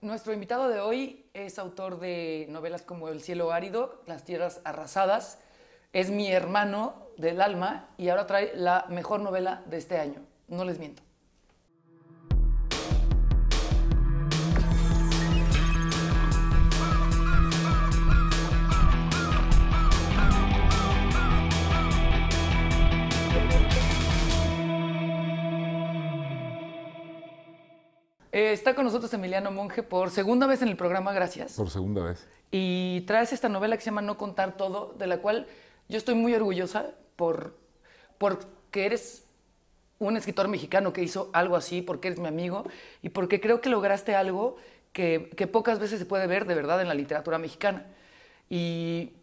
Nuestro invitado de hoy es autor de novelas como El cielo árido, Las tierras arrasadas. Es mi hermano del alma y ahora trae la mejor novela de este año. No les miento. Está con nosotros Emiliano Monge por segunda vez en el programa, gracias. Por segunda vez. Y traes esta novela que se llama No contar todo, de la cual yo estoy muy orgullosa porque eres un escritor mexicano que hizo algo así, porque eres mi amigo y porque creo que lograste algo que pocas veces se puede ver de verdad en la literatura mexicana. Y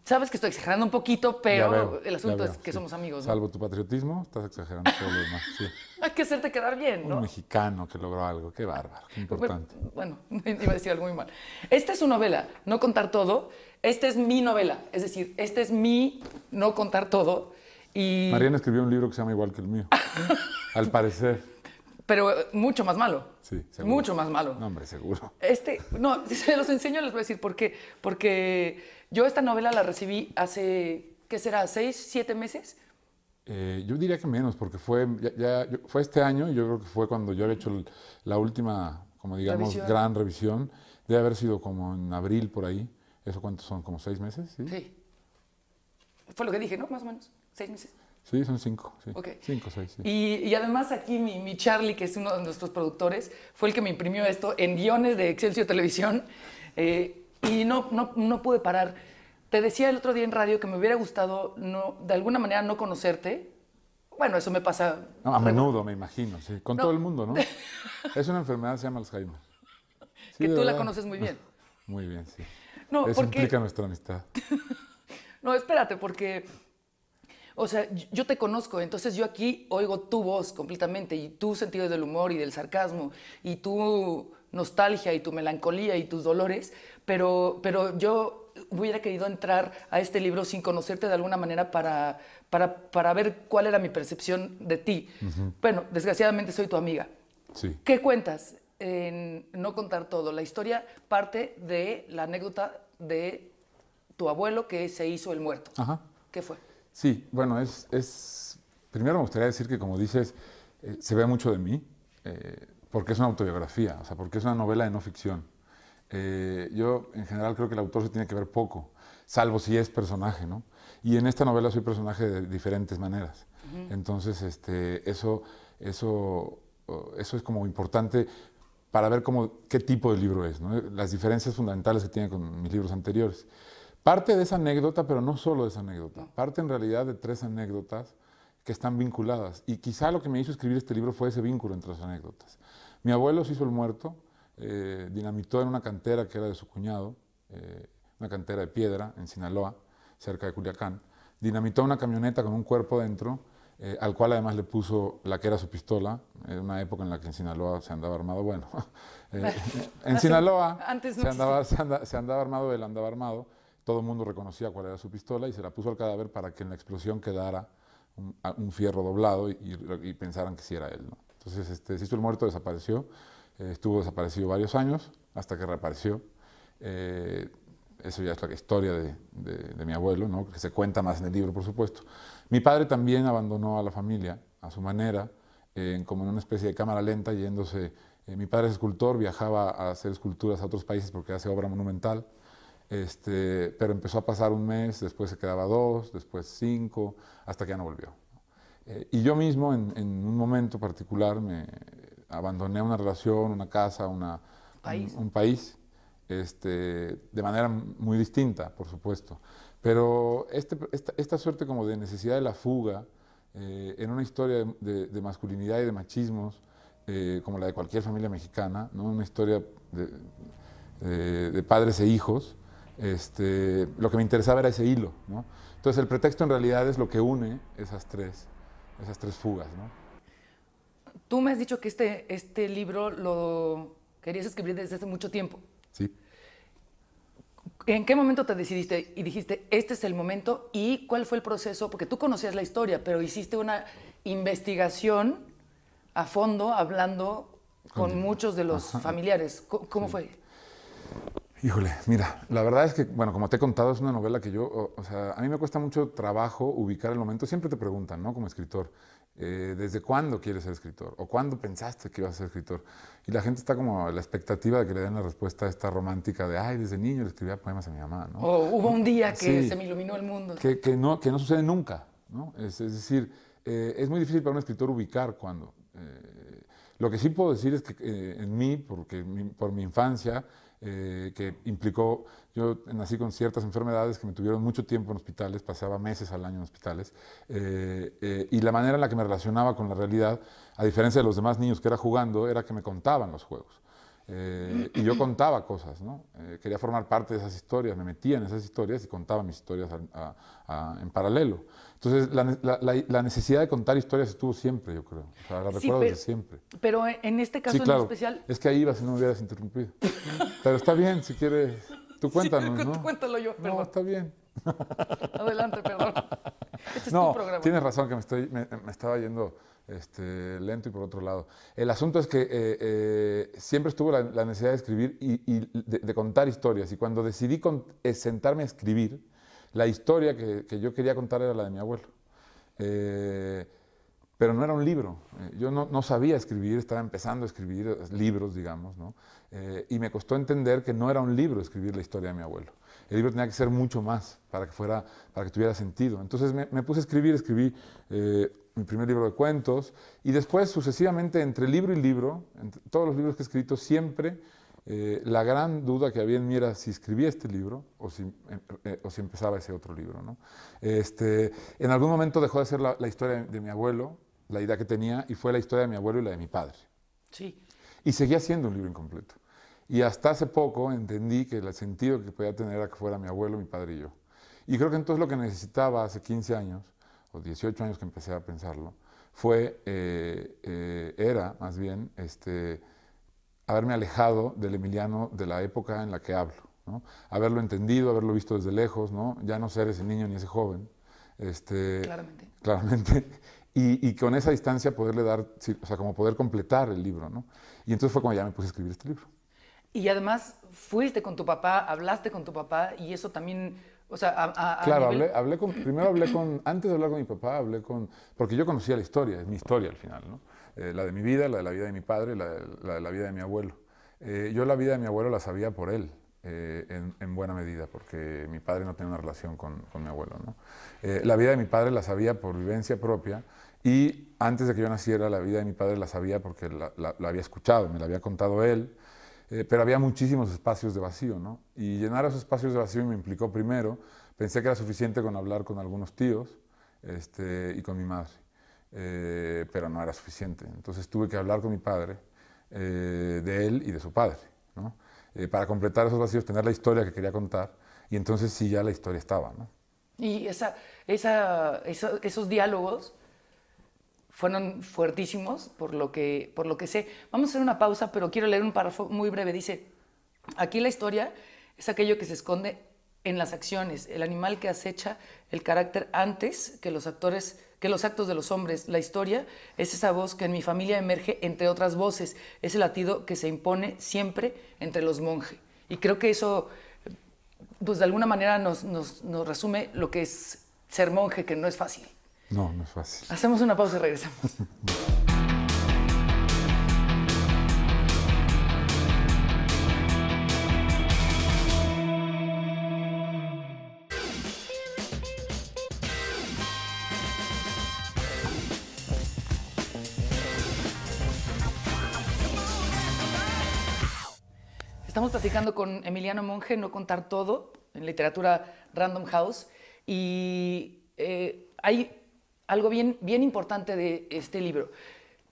sabes que estoy exagerando un poquito, pero el asunto es que somos amigos, ¿no? Salvo tu patriotismo, estás exagerando todo lo demás. Sí. Hay que hacerte quedar bien, ¿no? Un mexicano que logró algo, qué bárbaro, qué importante. Bueno, iba a decir algo muy mal. Esta es su novela, No contar todo. Esta es mi novela, es decir, este es mi No contar todo. Y... Mariana escribió un libro que se llama igual que el mío, al parecer. Pero mucho más malo. Sí, seguro. Mucho más malo. No, hombre, seguro. No, si se los enseño les voy a decir por qué. Porque yo esta novela la recibí hace, ¿qué será? ¿6, 7 meses? Yo diría que menos, porque fue este año y yo creo que fue cuando yo había hecho la última, como digamos, gran revisión. Debe haber sido como en abril, por ahí. ¿Eso cuántos son? ¿Como 6 meses? Sí. Sí. Fue lo que dije, ¿no? Más o menos. 6 meses. Sí, son 5. Sí. Okay. 5, 6, sí. Y además aquí mi Charlie, que es uno de nuestros productores, fue el que me imprimió esto en guiones de Excelsior Televisión. Y no pude parar. Te decía el otro día en radio que me hubiera gustado, de alguna manera, no conocerte. Bueno, eso me pasa... No, a menudo, me imagino, sí. Con todo el mundo, ¿no? Es una enfermedad, se llama Alzheimer. que Sí, tú verdad. la conoces muy bien. Muy bien, sí. No, eso implica nuestra amistad. No, espérate, porque... O sea, yo te conozco, entonces yo aquí oigo tu voz completamente y tu sentido del humor y del sarcasmo y tu nostalgia y tu melancolía y tus dolores, pero yo hubiera querido entrar a este libro sin conocerte de alguna manera para ver cuál era mi percepción de ti. Uh-huh. Bueno, desgraciadamente soy tu amiga. Sí. ¿Qué cuentas en No contar todo? La historia parte de la anécdota de tu abuelo que se hizo el muerto. Ajá. ¿Qué fue? Sí, bueno, primero me gustaría decir que, como dices, se ve mucho de mí, porque es una autobiografía, o sea, porque es una novela de no ficción. Yo, en general, creo que el autor se tiene que ver poco, salvo si es personaje, ¿no? Y en esta novela soy personaje de diferentes maneras. Uh-huh. Entonces, eso es como importante para ver qué tipo de libro es, ¿no? Las diferencias fundamentales que tiene con mis libros anteriores. Parte de esa anécdota, pero no solo de esa anécdota. Parte en realidad de 3 anécdotas que están vinculadas. Y quizá lo que me hizo escribir este libro fue ese vínculo entre las anécdotas. Mi abuelo se hizo el muerto, dinamitó en una cantera que era de su cuñado, una cantera de piedra en Sinaloa, cerca de Culiacán. Dinamitó una camioneta con un cuerpo dentro, al cual además le puso la que era su pistola, en una época en la que en Sinaloa se andaba armado. Bueno, en Sinaloa se andaba armado, él andaba armado. Todo el mundo reconocía cuál era su pistola y se la puso al cadáver para que en la explosión quedara un fierro doblado y pensaran que sí era él, ¿no? Entonces, se hizo el muerto, desapareció, estuvo desaparecido varios años hasta que reapareció. Eso ya es la historia de mi abuelo, ¿no? Que se cuenta más en el libro, por supuesto. Mi padre también abandonó a la familia a su manera, como en una especie de cámara lenta, yéndose. Mi padre es escultor, viajaba a hacer esculturas a otros países porque hace obra monumental. Pero empezó a pasar un mes, después se quedaba 2, después 5, hasta que ya no volvió. Y yo mismo, en un momento particular, me abandoné una relación, una casa, un país, de manera muy distinta, por supuesto. Pero esta suerte como de necesidad de la fuga, en una historia de masculinidad y de machismos, como la de cualquier familia mexicana, ¿no? Una historia de padres e hijos, lo que me interesaba era ese hilo, ¿no? Entonces el pretexto en realidad es lo que une esas tres fugas, ¿no? Tú me has dicho que este libro lo querías escribir desde hace mucho tiempo. Sí. ¿En qué momento te decidiste y dijiste, este es el momento? ¿Y cuál fue el proceso? Porque tú conocías la historia, pero hiciste una investigación a fondo, hablando con muchos de los familiares. ¿Cómo fue? Híjole, mira, la verdad es que, bueno, como te he contado, es una novela que yo, o sea, a mí me cuesta mucho trabajo ubicar el momento. Siempre te preguntan, ¿no? Como escritor, ¿desde cuándo quieres ser escritor? ¿O cuándo pensaste que ibas a ser escritor? Y la gente está como a la expectativa de que le den la respuesta esta romántica de, ay, desde niño le escribía poemas a mi mamá, ¿no? O hubo un día que Sí, se me iluminó el mundo. que no sucede nunca, ¿no? Es decir, es muy difícil para un escritor ubicar cuándo. Lo que sí puedo decir es que en mí, por mi infancia, que implicó, yo nací con ciertas enfermedades que me tuvieron mucho tiempo en hospitales, pasaba meses al año en hospitales, y la manera en la que me relacionaba con la realidad, a diferencia de los demás niños que era jugando, era que me contaban los juegos. Y yo contaba cosas, ¿no? Quería formar parte de esas historias, me metía en esas historias y contaba mis historias en paralelo. Entonces, la necesidad de contar historias estuvo siempre, yo creo. O sea, la recuerdo desde siempre. Pero en este caso Sí, claro. en especial... Es que ahí iba si no me hubieras interrumpido. Pero está bien, si quieres. Tú cuéntanos, sí, ¿no? Cuéntalo yo, perdón. No, está bien. Adelante, perdón. Este es No, tu programa. tienes razón que me estaba yendo lento y por otro lado. El asunto es que siempre estuvo la necesidad de escribir y de contar historias. Y cuando decidí sentarme a escribir, la historia que yo quería contar era la de mi abuelo. Pero no era un libro. Yo no sabía escribir, estaba empezando a escribir libros, digamos, ¿no? Y me costó entender que no era un libro escribir la historia de mi abuelo. El libro tenía que ser mucho más para que tuviera sentido. Entonces me puse a escribí mi primer libro de cuentos y después sucesivamente entre libro y libro, entre todos los libros que he escrito, siempre la gran duda que había en mí era si escribía este libro o si empezaba ese otro libro, ¿no? En algún momento dejó de ser la historia de mi abuelo, la idea que tenía, y fue la historia de mi abuelo y la de mi padre. Sí. Y seguía siendo un libro incompleto. Y hasta hace poco entendí que el sentido que podía tener era que fuera mi abuelo, mi padre y yo. Y creo que entonces lo que necesitaba hace 15 años, o 18 años que empecé a pensarlo, era más bien haberme alejado del Emiliano de la época en la que hablo, ¿no? Haberlo entendido, haberlo visto desde lejos, ¿no? Ya no ser ese niño ni ese joven. Claramente. Y con esa distancia poderle dar, o sea, como poder completar el libro, ¿no? Y entonces fue cuando ya me puse a escribir este libro. Y además fuiste con tu papá, hablaste con tu papá y eso también, o sea, Claro, nivel... primero hablé con, antes de hablar con mi papá, porque yo conocía la historia, es mi historia al final, ¿no? La de mi vida, la de la vida de mi padre, la de la vida de mi abuelo. Yo la vida de mi abuelo la sabía por él, en buena medida, porque mi padre no tenía una relación con mi abuelo, ¿no? La vida de mi padre la sabía por vivencia propia y antes de que yo naciera, la vida de mi padre la sabía porque la había escuchado, me la había contado él, pero había muchísimos espacios de vacío, ¿no? Y llenar esos espacios de vacío me implicó primero, pensé que era suficiente con hablar con algunos tíos y con mi madre, pero no era suficiente. Entonces tuve que hablar con mi padre, de él y de su padre, ¿no? Para completar esos vacíos, tener la historia que quería contar, y entonces sí ya la historia estaba, ¿no? Y esos diálogos fueron fuertísimos, por lo que sé. Vamos a hacer una pausa, pero quiero leer un párrafo muy breve. Dice, aquí la historia es aquello que se esconde en las acciones, el animal que acecha el carácter antes que los actos de los hombres. La historia es esa voz que en mi familia emerge entre otras voces, es el latido que se impone siempre entre los monjes. Y creo que eso, pues de alguna manera nos resume lo que es ser monje, que no es fácil. No, no es fácil. Hacemos una pausa y regresamos. Estamos platicando con Emiliano Monge, No contar todo, en literatura Random House, y hay algo bien importante de este libro,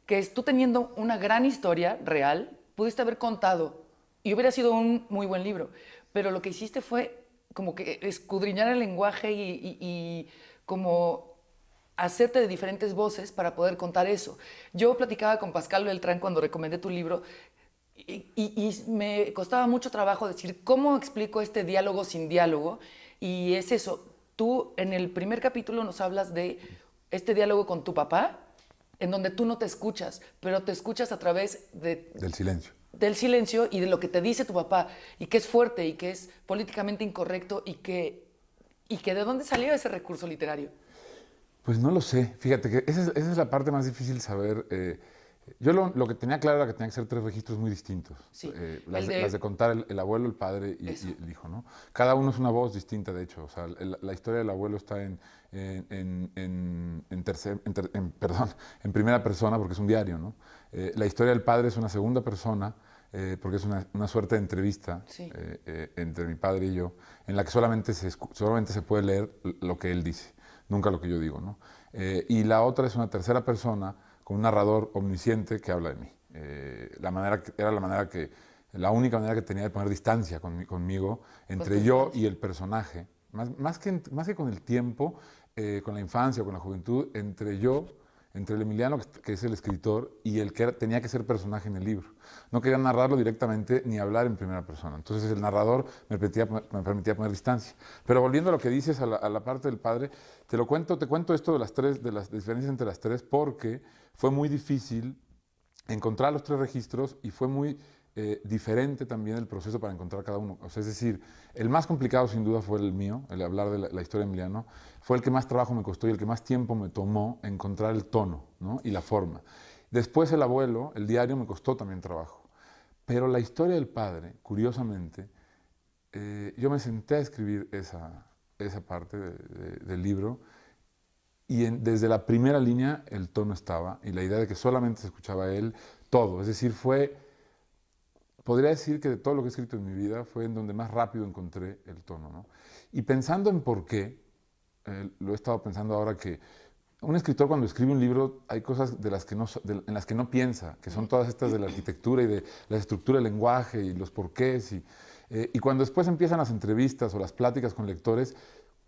que es tú teniendo una gran historia real, pudiste haber contado, y hubiera sido un muy buen libro, pero lo que hiciste fue como que escudriñar el lenguaje y como hacerte de diferentes voces para poder contar eso. Yo platicaba con Pascal Beltrán cuando recomendé tu libro, y me costaba mucho trabajo decir cómo explico este diálogo sin diálogo, y es eso. Tú en el primer capítulo nos hablas de este diálogo con tu papá, en donde tú no te escuchas, pero te escuchas a través Del silencio. del silencio y de lo que te dice tu papá, y que es fuerte, y que es políticamente incorrecto, y que ¿de dónde salió ese recurso literario? Pues no lo sé. Fíjate que esa es la parte más difícil de saber. Yo lo que tenía claro era que tenía que ser 3 registros muy distintos. Sí, Las de contar el abuelo, el padre y el hijo, ¿no? Cada uno es una voz distinta, de hecho. O sea, la historia del abuelo está perdón, en primera persona porque es un diario, ¿no? La historia del padre es una segunda persona porque es una suerte de entrevista Sí. entre mi padre y yo, en la que solamente se puede leer lo que él dice, nunca lo que yo digo, ¿no? Y la otra es una tercera persona con un narrador omnisciente que habla de mí. La única manera que tenía de poner distancia conmigo entre yo y el personaje, más que con el tiempo, con la infancia o con la juventud, entre el Emiliano, que es el escritor, y el que tenía que ser personaje en el libro. No quería narrarlo directamente ni hablar en primera persona. Entonces el narrador me permitía poner distancia. Pero volviendo a lo que dices, a la parte del padre, te cuento esto de las diferencias entre las 3, porque fue muy difícil encontrar los 3 registros y fue muy diferente también el proceso para encontrar cada uno. O sea, es decir, el más complicado sin duda fue el mío, el hablar de la historia de Emiliano, fue el que más trabajo me costó y el que más tiempo me tomó encontrar el tono, ¿no? Y la forma. Después el abuelo, el diario, me costó también trabajo. Pero la historia del padre, curiosamente, yo me senté a escribir esa parte del libro y desde la primera línea el tono estaba y la idea de que solamente se escuchaba a él, todo. Es decir, podría decir que de todo lo que he escrito en mi vida fue en donde más rápido encontré el tono, ¿no? Y pensando en por qué, lo he estado pensando ahora que un escritor cuando escribe un libro hay cosas en las que no piensa, que son todas estas de la arquitectura y de la estructura del lenguaje y los porqués. Y cuando después empiezan las entrevistas o las pláticas con lectores,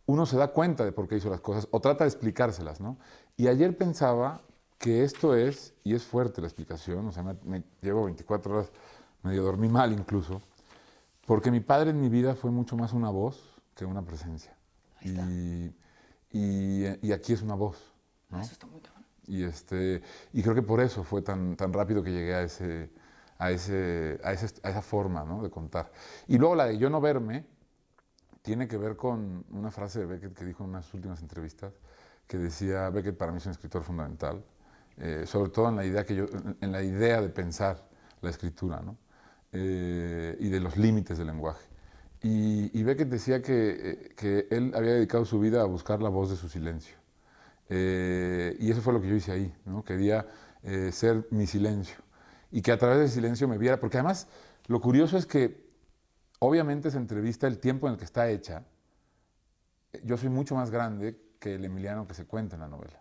uno se da cuenta de por qué hizo las cosas o trata de explicárselas, ¿no? Y ayer pensaba que esto y es fuerte la explicación, o sea, me llevo 24 horas, medio dormí mal incluso, porque mi padre en mi vida fue mucho más una voz que una presencia. Ahí está. Y aquí es una voz, ¿no? Eso está muy cabrón. Y creo que por eso fue tan rápido que llegué a esa forma, ¿no?, de contar. Y luego la de yo no verme tiene que ver con una frase de Beckett que dijo en unas últimas entrevistas, que decía: Beckett para mí es un escritor fundamental, sobre todo en la idea de pensar la escritura, ¿no? Y de los límites del lenguaje. Y Beckett decía que él había dedicado su vida a buscar la voz de su silencio. Y eso fue lo que yo hice ahí, ¿no? Quería ser mi silencio. Y que a través del silencio me viera, porque además lo curioso es que obviamente esa entrevista, el tiempo en el que está hecha, yo soy mucho más grande que el Emiliano que se cuenta en la novela.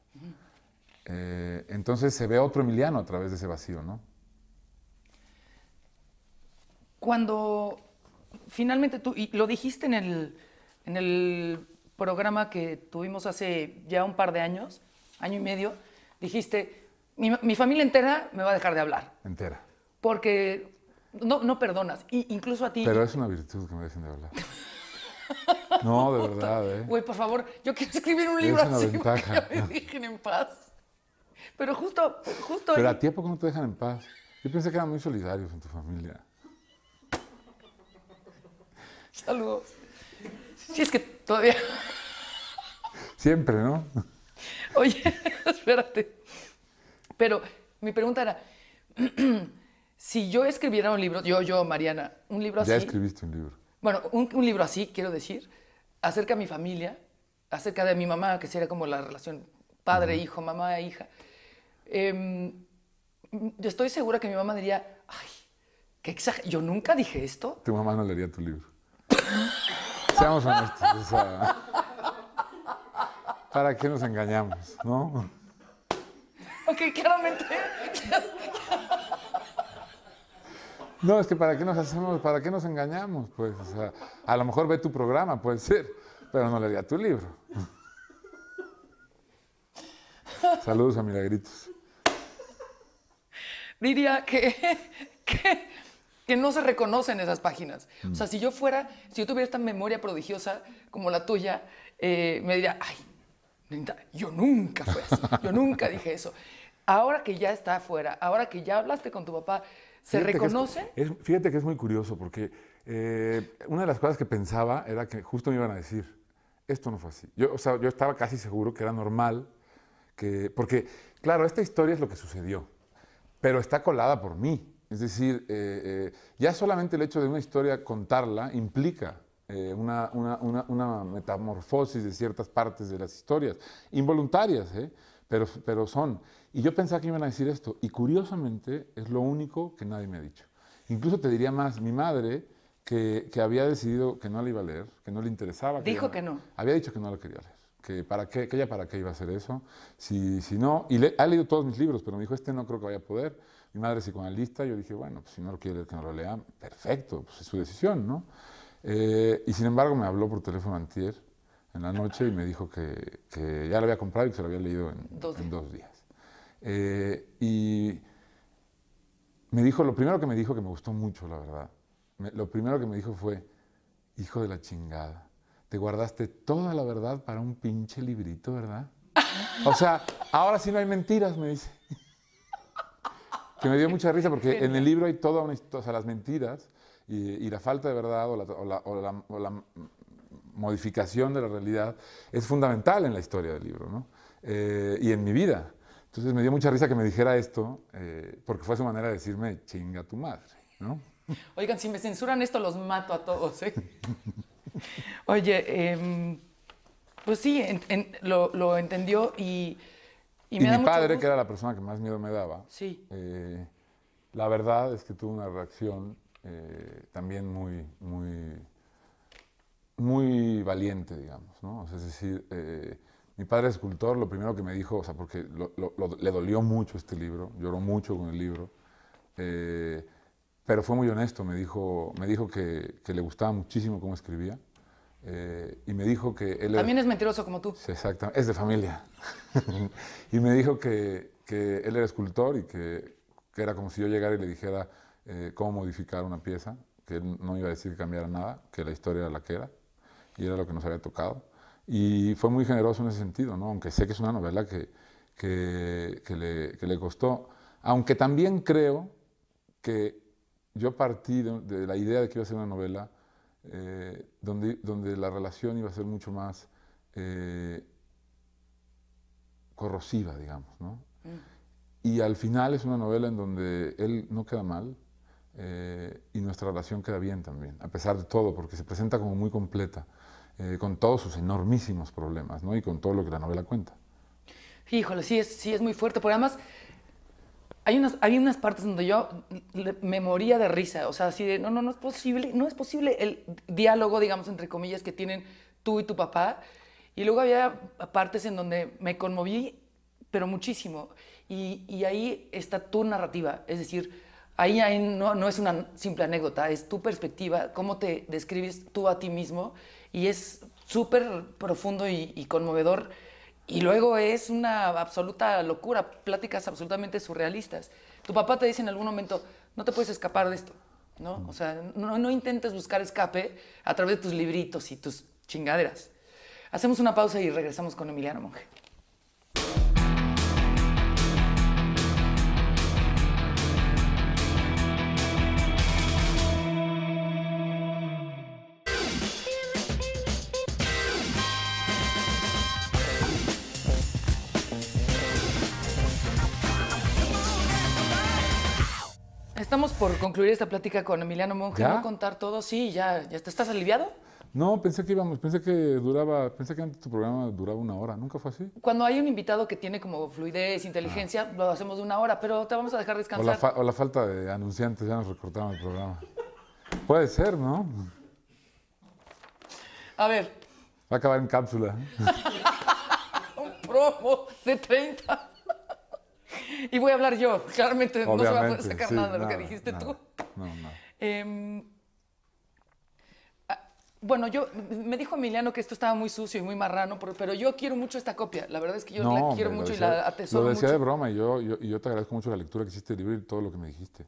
Entonces se ve otro Emiliano a través de ese vacío, ¿no? Cuando finalmente tú, y lo dijiste en el programa que tuvimos hace ya un par de años, año y medio, dijiste, mi familia entera me va a dejar de hablar. Entera. Porque no perdonas, incluso a ti. Pero es una virtud que me dejen de hablar. No, de verdad, ¿eh? Güey, por favor, yo quiero escribir un libro una así, ventaja. que me dejen en paz. Pero justo Pero ahí. a ti, ¿a poco no te dejan en paz? Yo pensé que eran muy solidarios en tu familia. Saludos. Sí, es que todavía... Siempre, ¿no? Oye, espérate. Pero mi pregunta era, si yo escribiera un libro, yo, Mariana, un libro así... Ya escribiste un libro. Bueno, un libro así, quiero decir, acerca de mi familia, acerca de mi mamá, que sería como la relación padre-hijo, mamá-hija. Yo estoy segura que mi mamá diría, ay, qué exagerado, yo nunca dije esto. Tu mamá no leería tu libro. Seamos honestos, o sea, ¿para qué nos engañamos, no? Ok, claramente. No, es que ¿para qué nos engañamos? Pues, o sea, a lo mejor ve tu programa, puede ser, pero no leería tu libro. Saludos a Milagritos. Diría que no se reconocen esas páginas. O sea, si yo tuviera esta memoria prodigiosa como la tuya, me diría, ay, yo nunca fue así, yo nunca dije eso. ahora que ya está afuera, ahora que ya hablaste con tu papá, ¿se reconoce? Fíjate que es muy curioso porque una de las cosas que pensaba era que justo me iban a decir, esto no fue así. Yo, o sea, yo estaba casi seguro que era normal, porque, claro, esta historia es lo que sucedió, pero está colada por mí. Es decir, ya solamente el hecho de una historia contarla implica una metamorfosis de ciertas partes de las historias, involuntarias, pero son. Y yo pensaba que iban a decir esto, y curiosamente es lo único que nadie me ha dicho. Incluso te diría más, mi madre, que había decidido que no la iba a leer, que no le interesaba. Dijo que no. Había dicho que no lo quería leer, que ella para qué iba a hacer eso, si no, y ha leído todos mis libros, pero me dijo, este no creo que vaya a poder. Mi madre es psicoanalista, yo dije, bueno, pues si no lo quiere leer, que no lo lea, perfecto, pues es su decisión, ¿no? Y sin embargo me habló por teléfono antier, en la noche, y me dijo que ya lo había comprado y que se lo había leído en 2 días. Y me dijo, lo primero que me dijo, que me gustó mucho, la verdad, lo primero que me dijo fue, hijo de la chingada, te guardaste toda la verdad para un pinche librito, ¿verdad? O sea, ahora sí no hay mentiras, me dice. Que me dio mucha risa porque en el libro hay toda una historia, o sea, las mentiras y la falta de verdad o la modificación de la realidad es fundamental en la historia del libro, ¿no? Y en mi vida. Entonces me dio mucha risa que me dijera esto, porque fue su manera de decirme, chinga tu madre, ¿no? Oigan, si me censuran esto, los mato a todos, ¿eh? Oye, pues sí, lo entendió y me da mi mucho padre, gusto. que era la persona que más miedo me daba, Sí. la verdad es que tuvo una reacción también muy valiente, digamos, ¿no? O sea, es decir, mi padre es escultor, lo primero que me dijo, o sea, porque le dolió mucho este libro, lloró mucho con el libro, pero fue muy honesto, me dijo que le gustaba muchísimo cómo escribía, y me dijo que él... También es mentiroso como tú. Sí, exactamente, es de familia. Y me dijo que él era escultor y que era como si yo llegara y le dijera cómo modificar una pieza, que él no iba a decir que cambiara nada, que la historia era la que era, y era lo que nos había tocado. Y fue muy generoso en ese sentido, ¿no? Aunque sé que es una novela que le costó. Aunque también creo que yo partí de la idea de que iba a ser una novela donde la relación iba a ser mucho más corrosiva, digamos, ¿no? Y al final es una novela en donde él no queda mal y nuestra relación queda bien también, a pesar de todo, porque se presenta como muy completa, con todos sus enormísimos problemas, ¿no? Y con todo lo que la novela cuenta. Híjole, sí es muy fuerte, porque además hay unas partes donde yo me moría de risa, o sea, así de, no es posible el diálogo, digamos, entre comillas, que tienen tú y tu papá. Y luego había partes en donde me conmoví, pero muchísimo. Y ahí está tu narrativa, es decir, ahí no es una simple anécdota, es tu perspectiva, cómo te describes tú a ti mismo, y es súper profundo y conmovedor. Y luego es una absoluta locura, pláticas absolutamente surrealistas. Tu papá te dice en algún momento, no te puedes escapar de esto, ¿no? O sea, no intentes buscar escape a través de tus libritos y tus chingaderas. Hacemos una pausa y regresamos con Emiliano Monge. Estamos por concluir esta plática con Emiliano Monge. ¿Ya? ¿No contar todo? Sí, ya te estás aliviado. No, pensé que antes tu programa duraba 1 hora, ¿nunca fue así? Cuando hay un invitado que tiene como fluidez, inteligencia, lo hacemos de 1 hora, pero te vamos a dejar descansar. O la falta de anunciantes, ya nos recortaron el programa. Puede ser, ¿no? A ver, Va a acabar en cápsula. un promo de 30. Y voy a hablar yo. Claramente no se va a poder sacar sí, nada de lo que dijiste tú. No. Bueno, me dijo Emiliano que esto estaba muy sucio y muy marrano, pero yo quiero mucho esta copia. La verdad es que yo la quiero mucho y la atesoro mucho. Lo decía mucho. de broma y yo te agradezco mucho la lectura que hiciste del libro y todo lo que me dijiste.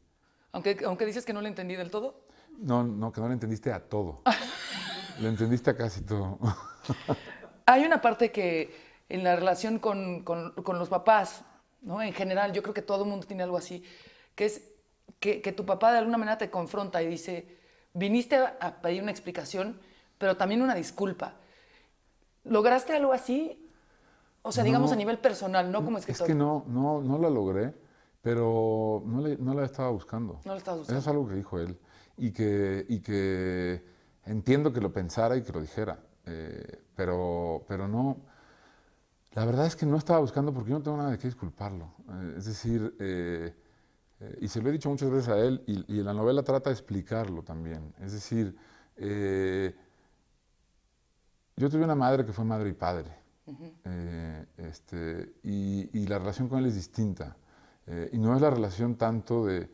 Aunque dices que no lo entendí del todo. No, que no le entendiste a todo. Le entendiste a casi todo. Hay una parte que en la relación con los papás ¿no? En general, yo creo que todo el mundo tiene algo así, que es que tu papá de alguna manera te confronta y dice, viniste a pedir una explicación, pero también una disculpa. ¿Lograste algo así? O sea, digamos a nivel personal, no como escritor. Es que no la logré, pero no la estaba buscando. No lo estabas buscando. Eso es algo que dijo él. Y que entiendo que lo pensara y que lo dijera. Pero no. La verdad es que no estaba buscando porque yo no tengo nada de qué disculparlo. Es decir, y se lo he dicho muchas veces a él, y la novela trata de explicarlo también. Es decir, yo tuve una madre que fue madre y padre. Y la relación con él es distinta. Y no es la relación tanto de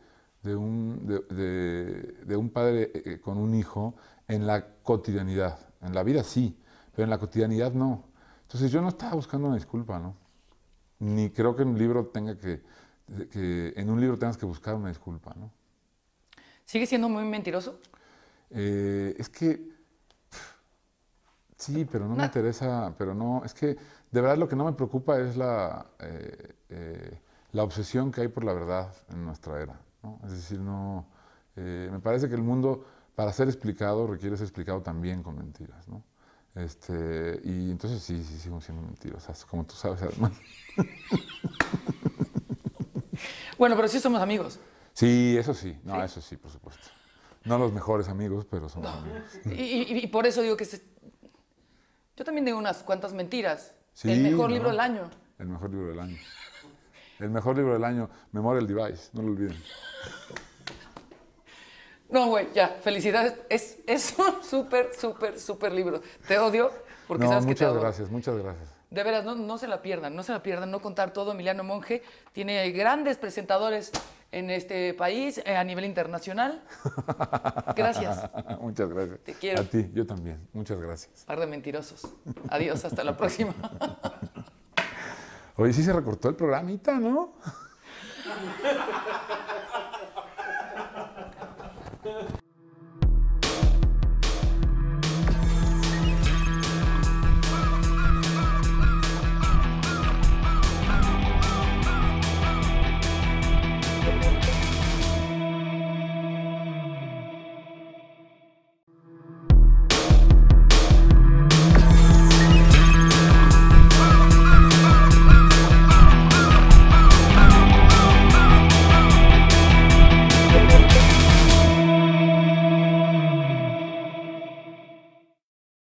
un padre con un hijo en la cotidianidad. En la vida sí, pero en la cotidianidad no. Entonces yo no estaba buscando una disculpa, ¿no? Ni creo que en un libro tengas que buscar una disculpa, ¿no? ¿Sigue siendo muy mentiroso? Es que sí, pero no me interesa, pero no, es que de verdad lo que no me preocupa es la obsesión que hay por la verdad en nuestra era, ¿no? Es decir, me parece que el mundo, para ser explicado, requiere ser explicado también con mentiras, ¿no? Y entonces sí sigo siendo mentirosas, como tú sabes, además. Bueno, pero sí somos amigos. Sí, eso sí, ¿Sí? eso sí, por supuesto. No los mejores amigos, pero somos amigos. Y por eso digo que yo también digo unas cuantas mentiras. Sí, el mejor libro del año. El mejor libro del año. El mejor libro del año, Memorial Device, no lo olviden. No, güey, ya, felicidades. Es un súper libro. Te odio porque sabes que te adoro. Muchas gracias. De veras, no se la pierdan, no contar todo. Emiliano Monge tiene grandes presentadores en este país, a nivel internacional. Gracias. Muchas gracias. Te quiero. A ti, yo también. Muchas gracias. Par de mentirosos. Adiós, hasta la próxima. Oye, sí se recortó el programita, ¿no?